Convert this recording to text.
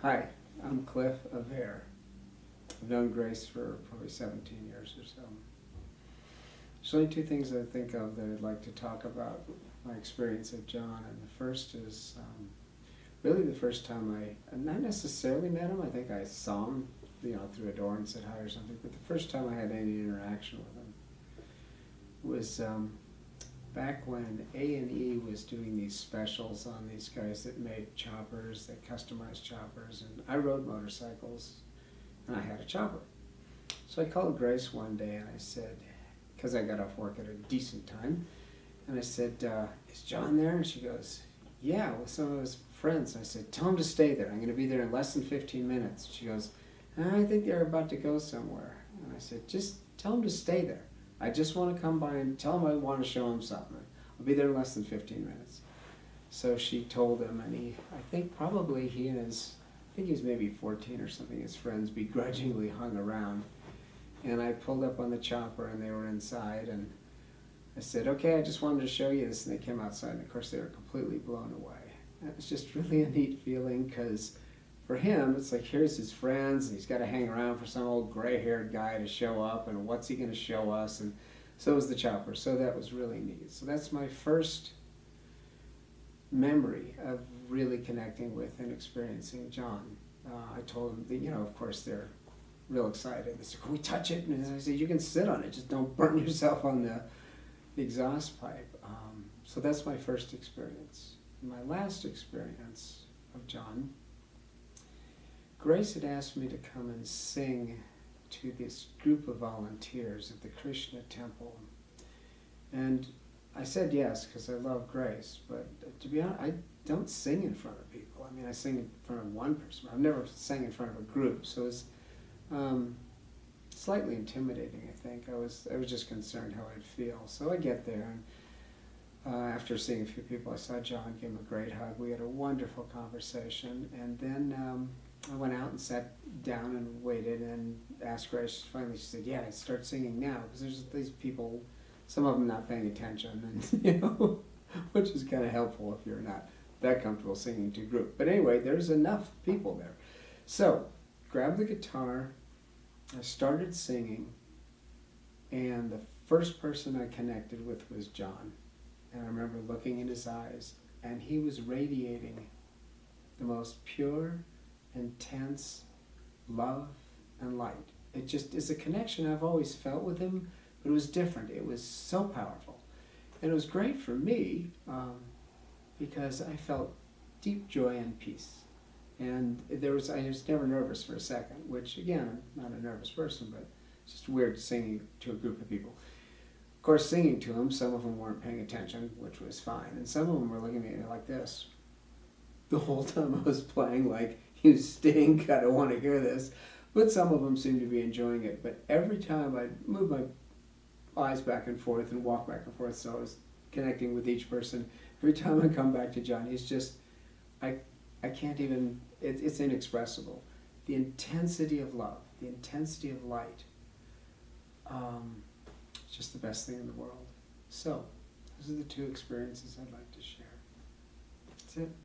Hi, I'm Cliff Avare. I've known Grace for probably 17 years or so. There's only two things I think of that I'd like to talk about my experience of John. And the first is really the first time I not necessarily met him. I think I saw him, through a door and said hi or something. But the first time I had any interaction with him was back when A&E was doing these specials on these guys that made choppers, that customized choppers, and I rode motorcycles, and I had a chopper. So I called Grace one day and I said, because I got off work at a decent time, and I said, is John there? And she goes, yeah, with some of his friends. And I said, tell him to stay there. I'm going to be there in less than 15 minutes. She goes, I think they're about to go somewhere. And I said, just tell him to stay there. I just want to come by and tell him I want to show him something. I'll be there in less than 15 minutes. So she told him, and I think probably he and I think he was maybe 14 or something, his friends begrudgingly hung around. And I pulled up on the chopper and they were inside, and I said, okay, I just wanted to show you this. And they came outside, and of course they were completely blown away. It was just really a neat feeling, because for him, it's like, here's his friends, and he's got to hang around for some old gray-haired guy to show up, and what's he going to show us? And so was the chopper. So that was really neat. So that's my first memory of really connecting with and experiencing John. I told him that, of course, they're real excited. They said, can we touch it? And I said, you can sit on it. Just don't burn yourself on the exhaust pipe. So that's my first experience. My last experience of John, Grace had asked me to come and sing to this group of volunteers at the Krishna temple. And I said yes, because I love Grace, but to be honest, I don't sing in front of people. I mean, I sing in front of one person. I've never sang in front of a group, so it's slightly intimidating, I think. I was just concerned how I'd feel. So I get there, and after seeing a few people, I saw John, gave him a great hug. We had a wonderful conversation, and then I went out and sat down and waited and asked Grace. Finally, she said, yeah, start singing now, because there's these people, some of them not paying attention, and which is kind of helpful if you're not that comfortable singing to a group. But anyway, there's enough people there. So, grabbed the guitar, I started singing, and the first person I connected with was John. And I remember looking in his eyes, and he was radiating the most pure, intense love and light. It just is a connection I've always felt with him, but it was different. It was so powerful. And it was great for me because I felt deep joy and peace. And I was never nervous for a second, which again, I'm not a nervous person, but it's just weird singing to a group of people. Of course, singing to them, some of them weren't paying attention, which was fine. And some of them were looking at me like this. The whole time I was playing, like, you stink, I don't want to hear this. But some of them seemed to be enjoying it. But every time I'd move my eyes back and forth and walk back and forth, so I was connecting with each person. Every time I come back to John, he's just, I can't even, it's inexpressible. The intensity of love, the intensity of light, it's just the best thing in the world. So, those are the two experiences I'd like to share. That's it.